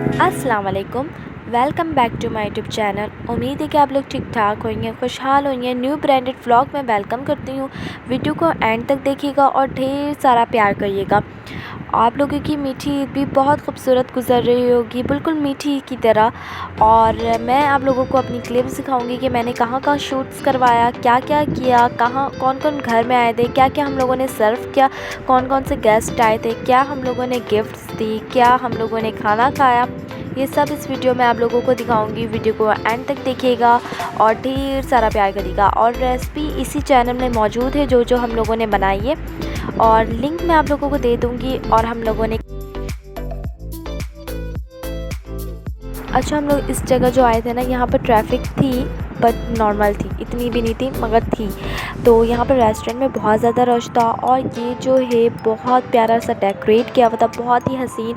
अस्सलाम वालेकुम। Welcome back to my YouTube channel. उम्मीद है कि आप लोग ठीक ठाक होंगे, खुशहाल होंगे। न्यू ब्रांडेड व्लॉग में वेलकम करती हूँ। वीडियो को एंड तक देखिएगा और ढेर सारा प्यार करिएगा। आप लोगों की मीठी ईद भी बहुत खूबसूरत गुजर रही होगी, बिल्कुल मीठी की तरह। और मैं आप लोगों को अपनी क्लिप्स दिखाऊंगी कि मैंने कहाँ कहाँ शूट्स करवाया, क्या क्या किया, कहाँ कौन कौन घर में आए थे, क्या क्या हम लोगों ने सर्व किया, कौन कौन से गेस्ट आए थे, क्या हम लोगों ने गिफ्ट्स दी, क्या हम लोगों ने खाना खाया, ये सब इस वीडियो में आप लोगों को दिखाऊंगी। वीडियो को एंड तक देखिएगा और ढेर सारा प्यार करिएगा। और रेसिपी इसी चैनल में मौजूद है जो जो हम लोगों ने बनाई है, और लिंक मैं आप लोगों को दे दूंगी। और हम लोगों ने अच्छा, हम लोग इस जगह जो आए थे ना, यहाँ पर ट्रैफिक थी बट नॉर्मल थी, इतनी भी नहीं थी मगर थी। तो यहाँ पर रेस्टोरेंट में बहुत ज़्यादा रश था। और ये जो है बहुत प्यारा सा डेकोरेट किया हुआ था, बहुत ही हसीन।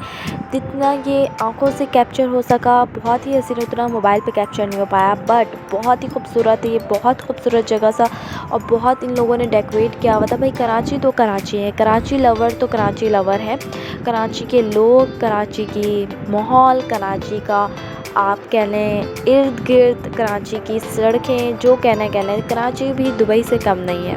जितना ये आंखों से कैप्चर हो सका बहुत ही हसीन, उतना मोबाइल पे कैप्चर नहीं हो पाया, बट बहुत ही खूबसूरत है ये, बहुत खूबसूरत जगह सा। और बहुत इन लोगों ने डेकोरेट किया हुआ था। भाई कराची तो कराची है, कराची लवर तो कराची लवर है। कराची के लोग, कराची की माहौल, कराची का आप कह लें इर्द गिर्द, कराची की सड़कें, जो कहना कह लें, कराची भी दुबई से कम नहीं है।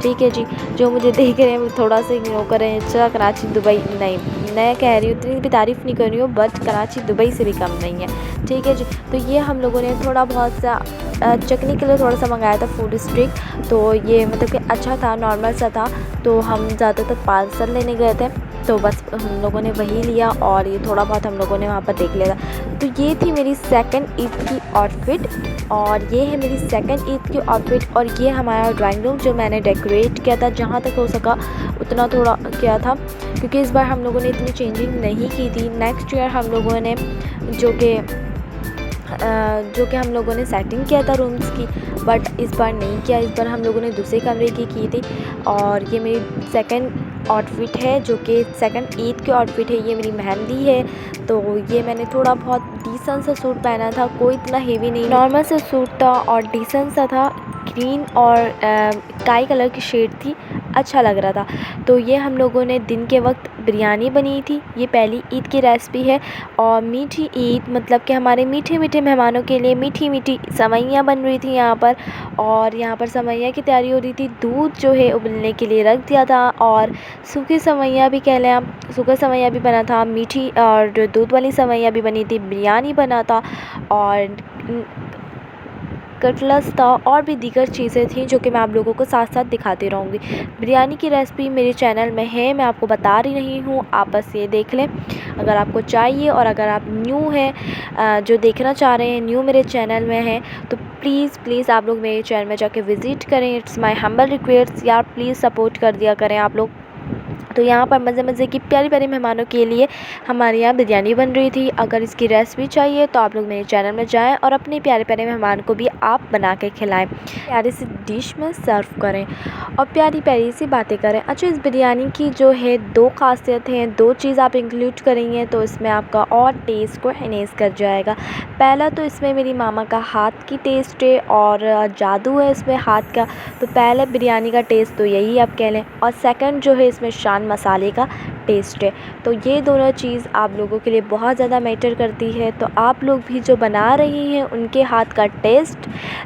ठीक है जी। जो मुझे देख रहे हैं वो थोड़ा सा इग्नोर करें। अच्छा, कराची दुबई नहीं, मैं कह रही हूँ, इतनी भी तारीफ़ नहीं कर रही हूँ, बट कराची दुबई से भी कम नहीं है। ठीक है जी। तो ये हम लोगों ने थोड़ा बहुत सा चखने के लिए थोड़ा सा मंगाया था फूड स्ट्रीक। तो ये मतलब कि अच्छा था, नॉर्मल सा था। तो हम ज़्यादातर पार्सल लेने गए थे, तो बस हम लोगों ने वही लिया। और ये थोड़ा बहुत हम लोगों ने वहाँ पर देख लिया था। तो ये थी मेरी सेकंड ईद की आउटफिट, और ये है मेरी सेकंड ईद की आउटफिट। और ये हमारा ड्राइंग रूम जो मैंने डेकोरेट किया था, जहाँ तक हो सका उतना थोड़ा किया था, क्योंकि इस बार हम लोगों ने इतनी चेंजिंग नहीं की थी। नेक्स्ट ईयर हम लोगों ने जो कि हम लोगों ने सेटिंग किया था रूम्स की, बट इस बार नहीं किया। इस बार हम लोगों ने दूसरे कमरे की थी। और ये मेरी सेकंड आउटफिट है, जो कि सेकंड ईद की आउटफिट है। ये मेरी मेहंदी है। तो ये मैंने थोड़ा बहुत डिसेंट सा सूट पहना था, कोई इतना हेवी नहीं, नॉर्मल सा सूट था और डिसेंट सा था। ग्रीन और स्काई कलर की शेड थी, अच्छा लग रहा था। तो ये हम लोगों ने दिन के वक्त बिरयानी बनी थी। ये पहली ईद की रेसिपी है। और मीठी ईद मतलब कि हमारे मीठे मीठे मेहमानों के लिए मीठी मीठी सेवइयाँ बन रही थी यहाँ पर। और यहाँ पर सेवइयाँ की तैयारी हो रही थी। दूध जो है उबलने के लिए रख दिया था, और सूखी सेवइयाँ भी कह लें आप, सूखा सेवइयाँ भी बना था, मीठी और दूध वाली सेवइयाँ भी बनी थी, बिरयानी बना था, और कटलेट्स था, और भी दीगर चीज़ें थी जो कि मैं आप लोगों को साथ साथ दिखाती रहूँगी। बिरयानी की रेसिपी मेरे चैनल में है, मैं आपको बता रही हूँ, आप बस ये देख लें अगर आपको चाहिए। और अगर आप न्यू हैं, जो देखना चाह रहे हैं, न्यू मेरे चैनल में हैं, तो प्लीज़ प्लीज़ आप लोग मेरे चैनल में जाके विज़िट करें। इट्स माय हम्बल रिक्वेस्ट, यार प्लीज़ सपोर्ट कर दिया करें आप लोग। तो यहाँ पर मज़े मज़े की प्यारी प्यारी मेहमानों के लिए हमारे यहाँ बिरयानी बन रही थी। अगर इसकी रेसिपी चाहिए तो आप लोग मेरे चैनल में जाएं और अपने प्यारे प्यारे मेहमान को भी आप बना के खिलाएं, प्यारी सी डिश में सर्व करें और प्यारी प्यारी सी बातें करें। अच्छा, इस बिरयानी की जो है दो खासियत हैं, दो चीज़ आप इंक्लूड करेंगे तो इसमें आपका और टेस्ट को एनहेंस कर जाएगा। पहला तो इसमें मेरी मामा का हाथ की टेस्ट है और जादू है इसमें हाथ का। तो पहले बिरयानी का टेस्ट तो यही आप कह लें। और सेकंड जो है इसमें शान मसाले का टेस्ट है। तो ये दोनों चीज़ आप लोगों के लिए बहुत ज़्यादा मैटर करती है। तो आप लोग भी जो बना रही हैं उनके हाथ का टेस्ट,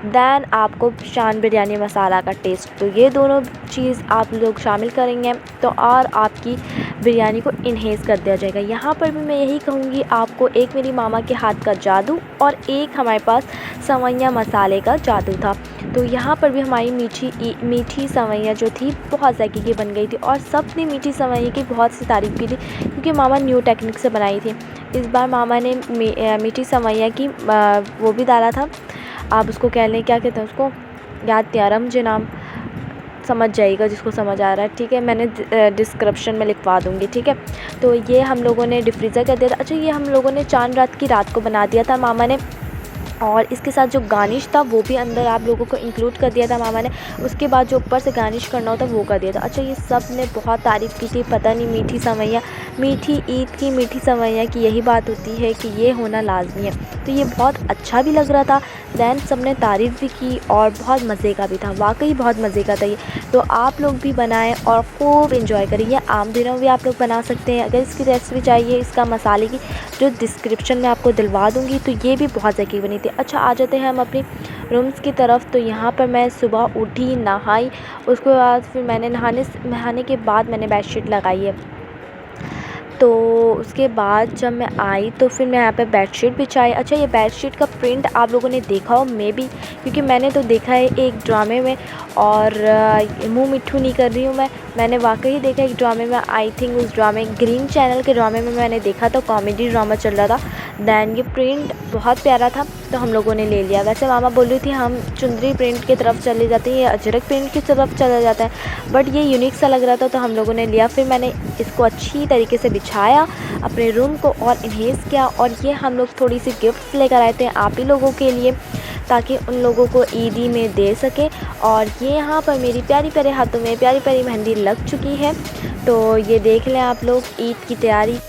दैन आपको शान बिरयानी मसाला का टेस्ट, तो ये दोनों चीज़ आप लोग शामिल करेंगे तो और आपकी बिरयानी को इन्हेंस कर दिया जाएगा। यहाँ पर भी मैं यही कहूँगी आपको, एक मेरी मामा के हाथ का जादू और एक हमारे पास सेवइयाँ मसाले का जादू था। तो यहाँ पर भी हमारी मीठी सेवइयाँ जो थी बहुत ज़ायके की बन गई थी, और सब ने मीठी सेवइयाँ की बहुत सी तारीफ़ की थी, क्योंकि मामा न्यू टेक्निक से बनाई थी। इस बार मामा ने मीठी सेवइयाँ की वो भी डाला था, आप उसको कह लें क्या कहते हैं उसको, याद नहीं आ रहा मुझे नाम, समझ जाइएगा जिसको समझ आ रहा है। ठीक है, मैंने डिस्क्रिप्शन में लिखवा दूँगी। ठीक है, तो ये हम लोगों ने डिफ्रीज़र कर दिया था। अच्छा, ये हम लोगों ने चांद रात की रात को बना दिया था। मामा ने और इसके साथ जो गार्निश था वो भी अंदर आप लोगों को इंक्लूड कर दिया था मामा ने। उसके बाद जो ऊपर से गार्निश करना होता वो कर दिया था। अच्छा, ये सब ने बहुत तारीफ़ की थी। पता नहीं मीठी सेवइयाँ, मीठी ईद की मीठी सेवइयाँ की यही बात होती है कि ये होना लाज़मी है। तो ये बहुत अच्छा भी लग रहा था। दैन सब ने तारीफ़ भी की और बहुत मज़े का भी था, वाक़ई बहुत मज़े का था ये। तो आप लोग भी बनाएँ और खूब एंजॉय करें। ये आम दिनों में भी आप लोग बना सकते हैं। अगर इसकी रेसिपी चाहिए इसका मसाले की, जो डिस्क्रिप्शन में आपको दिलवा दूँगी। तो ये भी बहुत ज़की बनी थी। अच्छा, आ जाते हैं हम अपनी रूम्स की तरफ। तो यहाँ पर मैं सुबह उठी, नहाई, उसके बाद फिर मैंने नहाने के बाद मैंने बेडशीट लगाई है। तो उसके बाद जब मैं आई तो फिर मैं यहाँ पे बेडशीट बिछाई। अच्छा, ये बेडशीट का प्रिंट आप लोगों ने देखा हो मे बी, क्योंकि मैंने तो देखा है एक ड्रामे में। और मुँह मिट्ठू नहीं कर रही हूँ मैंने वाकई देखा एक ड्रामे में। आई थिंक उस ड्रामे ग्रीन चैनल के ड्रामे में मैंने देखा था, कॉमेडी ड्रामा चल रहा था। दैन ये प्रिंट बहुत प्यारा था तो हम लोगों ने ले लिया। वैसे मामा बोल रही थी हम चुंदरी प्रिंट की तरफ चले जाते हैं, ये अजरक प्रिंट की तरफ चला जाता है, बट ये यूनिक सा लग रहा था तो हम लोगों ने लिया। फिर मैंने इसको अच्छी तरीके से बिछाया अपने रूम को और इन्हेंस किया। और ये हम लोग थोड़ी सी गिफ्ट्स लेकर आए थे आप ही लोगों के लिए, ताकि उन लोगों को ईदी में दे सकें। और ये यहाँ पर मेरी प्यारी प्यारे हाथों में प्यारी प्यारी मेहंदी लग चुकी है। तो ये देख लें आप लोग ईद की तैयारी।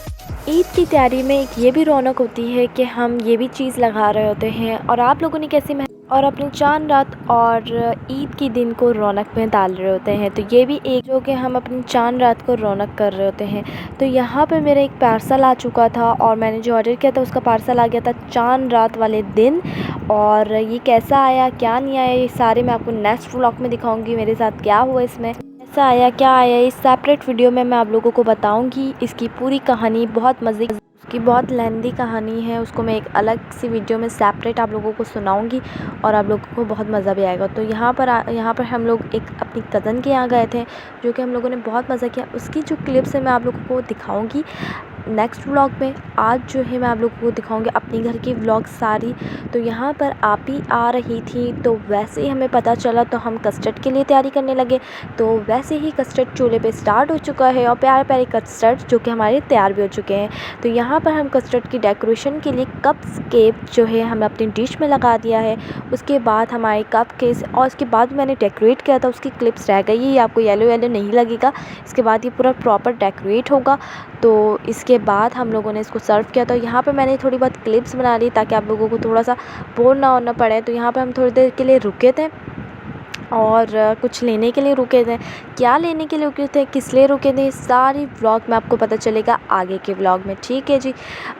ईद की तैयारी में एक ये भी रौनक होती है कि हम ये भी चीज़ लगा रहे होते हैं और आप लोगों ने कैसी और अपनी चाँद रात और ईद के दिन को रौनक में डाल रहे होते हैं। तो ये भी एक जो कि हम अपनी चाँद रात को रौनक कर रहे होते हैं। तो यहाँ पे मेरा एक पार्सल आ चुका था और मैंने जो ऑर्डर किया था उसका पार्सल आ गया था चाँद रात वाले दिन। और ये कैसा आया क्या नहीं आया ये सारे मैं आपको नेक्स्ट व्लॉग में दिखाऊंगी, मेरे साथ क्या हुआ इसमें, कैसा आया क्या आया, इस सेपरेट वीडियो में मैं आप लोगों को बताऊंगी। इसकी पूरी कहानी बहुत मज़े की, बहुत लेंदी कहानी है, उसको मैं एक अलग सी वीडियो में सेपरेट आप लोगों को सुनाऊंगी और आप लोगों को बहुत मज़ा भी आएगा। तो यहाँ पर हम लोग एक अपनी कज़न के यहाँ गए थे, जो कि हम लोगों ने बहुत मज़ा किया। उसकी जो क्लिप्स है मैं आप लोगों को दिखाऊंगी नेक्स्ट व्लॉग में। आज जो है मैं आप लोगों को दिखाऊंगी अपनी घर की व्लॉग सारी। तो यहाँ पर आप ही आ रही थी तो वैसे ही हमें पता चला तो हम कस्टर्ड के लिए तैयारी करने लगे। तो वैसे ही कस्टर्ड चूल्हे पे स्टार्ट हो चुका है और प्यारे प्यारे कस्टर्ड जो कि हमारे तैयार भी हो चुके हैं। तो यहाँ पर हम कस्टर्ड की डेकोरेशन के लिए कप्स केक जो है हमने अपनी डिश में लगा दिया है। उसके बाद हमारे कप केस और उसके बाद मैंने डेकोरेट किया था, उसकी क्लिप्स रह गई है, आपको येलो येलो नहीं लगेगा। इसके बाद ये पूरा प्रॉपर डेकोरेट होगा। तो इसके बाद हम लोगों ने इसको सर्व किया। तो यहाँ पर मैंने थोड़ी बहुत क्लिप्स बना ली ताकि आप लोगों को थोड़ा सा बोर ना होना पड़े। तो यहाँ पर हम थोड़ी देर के लिए रुके थे और कुछ लेने के लिए रुके थे। क्या लेने के लिए रुके थे, किस लिए रुके थे, सारी व्लॉग में आपको पता चलेगा आगे के व्लॉग में, ठीक है जी।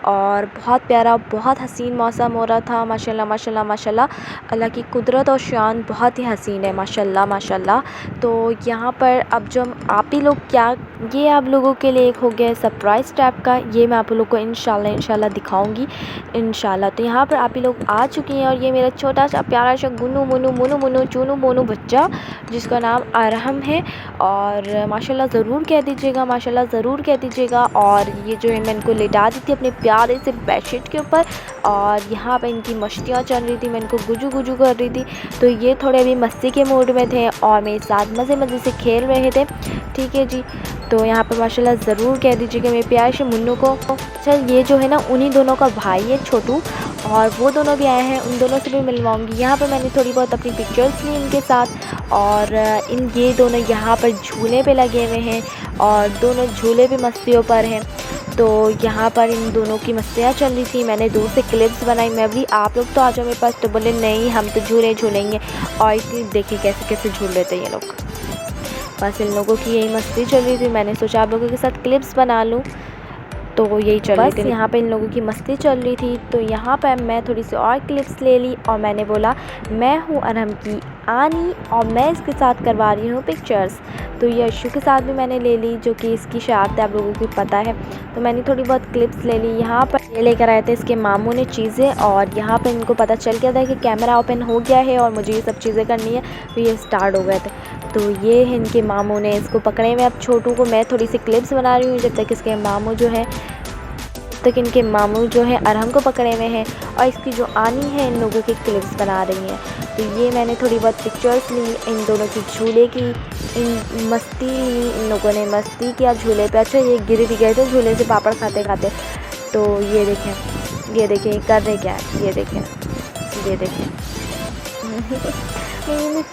और बहुत प्यारा बहुत हसीन मौसम हो रहा था, माशाल्लाह माशाल्लाह माशाल्लाह। अल्लाह की कुदरत और शान बहुत ही हसीन है, माशाल्लाह माशाल्लाह। तो यहाँ पर अब जो आप ही लोग क्या, ये आप लोगों के लिए एक हो गया सरप्राइज़ टाइप का, ये मैं आप लोगों को इंशाल्लाह दिखाऊँगी इंशाल्लाह। तो यहाँ पर आप ही लोग आ चुके हैं और ये मेरा छोटा सा प्यारा सा गुनू मुनू मुनू मुनू चुनू मोनू बच्चा जिसका नाम अरहम है। और माशाल्लाह ज़रूर कह दीजिएगा, माशाल्लाह ज़रूर कह दीजिएगा। और ये जो है मैं इनको लेटा दी थी अपने प्यारे से बेडशीट के ऊपर और यहाँ पे इनकी मस्तियाँ चल रही थी, मैं इनको गुजू गुजू कर रही थी। तो ये थोड़े अभी मस्ती के मूड में थे और मेरे साथ मज़े मज़े से खेल रहे थे, ठीक है जी। तो यहाँ पर माशाल्लाह ज़रूर कह दीजिएगा मेरे प्यारे से मुन्नू को। चल ये जो है ना उन्हीं दोनों का भाई है छोटू, और वो दोनों भी आए हैं, उन दोनों से भी मिलवाऊंगी। यहाँ पर मैंने थोड़ी बहुत अपनी पिक्चर्स ली इनके साथ। और ये दोनों यहाँ पर झूले पे लगे हुए हैं और दोनों झूले भी मस्तियों पर हैं। तो यहाँ पर इन दोनों की मस्तियाँ चल रही थी, मैंने दूर से क्लिप्स बनाई। मैं भी आप लोग तो आ जाओ मेरे पास, तो बोले नहीं हम तो झूले झूलेंगे। और इतनी देखिए कैसे कैसे झूल रहे थे ये लोग, बस इन लोगों की यही मस्ती चल रही थी। मैंने सोचा आप लोगों के साथ क्लिप्स बना लूँ, तो यही चल रही थी। यहाँ पे इन लोगों की मस्ती चल रही थी। तो यहाँ पर मैं थोड़ी सी और क्लिप्स ले ली और मैंने बोला मैं हूँ अरहम की आनी और मैं इसके साथ करवा रही हूँ पिक्चर्स। तो ये यशु के साथ भी मैंने ले ली, जो कि इसकी शरारत है आप लोगों को पता है। तो मैंने थोड़ी बहुत क्लिप्स ले ली। यहाँ पर ये लेकर आए थे इसके मामू ने चीज़ें, और यहाँ पर इनको पता चल गया था कि कैमरा ओपन हो गया है और मुझे ये सब चीज़ें करनी है, तो ये स्टार्ट हो गए थे। तो ये है इनके मामू ने इसको पकड़े हुए। अब छोटू को मैं थोड़ी सी क्लिप्स बना रही हूँ जब तक इसके मामू जो है इनके मामू जो है अरहम को पकड़े हुए हैं और इसकी जो आनी है इन लोगों की क्लिप्स बना रही हैं। तो ये मैंने थोड़ी बहुत पिक्चर्स ली इन दोनों की झूले की, इन मस्ती ली, इन लोगों ने मस्ती किया झूले पे। अच्छा ये गिर भी गए थे झूले से पापड़ खाते खाते। तो ये देखें कर रहे क्या है, ये देखें ये देखें।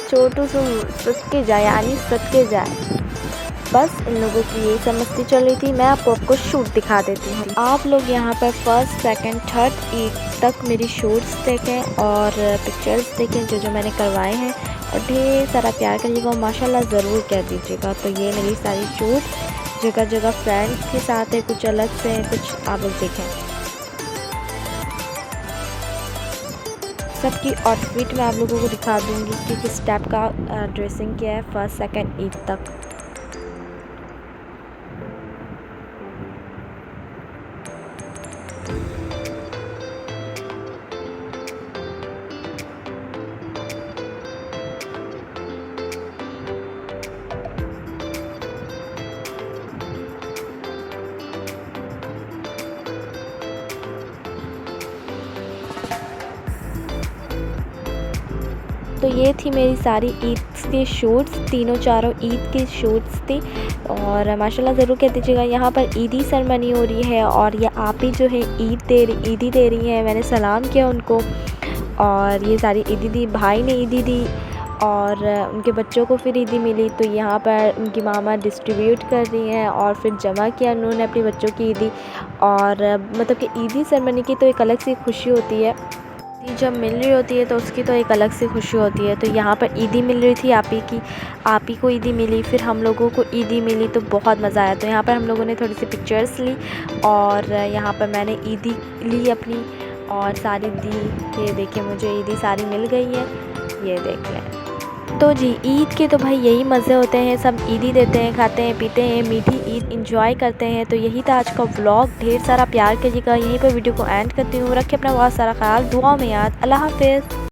छोटू सदके जाए, यानी सदके जाए। बस इन लोगों की यही सब मस्ती चल रही थी। मैं आपको शूट दिखा देती हूँ। आप लोग यहाँ पर फर्स्ट, सेकंड, थर्ड ईद तक मेरी शूट्स देखें और पिक्चर्स देखें जो मैंने करवाए हैं, और ढेर सारा प्यार करिएगा और माशाल्लाह ज़रूर कह दीजिएगा। तो ये मेरी सारी शूट जगह जगह फ्रेंड्स के साथ है, कुछ अलग से है, कुछ आप लोग देखें। सबकी आउटफिट मैं आप लोगों को दिखा दूँगी कि किस टाइप का ड्रेसिंग किया है फर्स्ट, सेकंड ईद तक। तो ये थी मेरी सारी ईद की शूट्स, तीनों चारों ईद की शूट्स थी। और माशाल्लाह ज़रूर कह दीजिएगा। यहाँ पर ईदी सेरेमनी हो रही है और ये आप ही जो है ईदी दे रही हैं। मैंने सलाम किया उनको और ये सारी ईदी दी, भाई ने ईदी दी और उनके बच्चों को फिर ईदी मिली। तो यहाँ पर उनकी मामा डिस्ट्रीब्यूट कर रही हैं और फिर जमा किया उन्होंने अपने बच्चों की ईदी। और मतलब कि ईदी सेरेमनी की तो एक अलग सी खुशी होती है, जब मिल रही होती है तो उसकी तो एक अलग सी खुशी होती है। तो यहाँ पर ईदी मिल रही थी, आप ही को ईदी मिली, फिर हम लोगों को ईदी मिली, तो बहुत मज़ा आया। तो यहाँ पर हम लोगों ने थोड़ी सी पिक्चर्स ली और यहाँ पर मैंने ईदी ली अपनी और सारी दी। ये देखिए मुझे ईदी सारी मिल गई है, ये देख लें। तो जी ईद के तो भाई यही मज़े होते हैं, सब ईदी देते हैं, खाते हैं, पीते हैं, मीठी ईद इंजॉय करते हैं। तो यही था आज का व्लॉग। ढेर सारा प्यार करिएगा। यहीं पर वीडियो को एंड करती हूँ। रखें अपना बहुत सारा ख्याल, दुआ में याद। अल्लाह हाफ़िज़।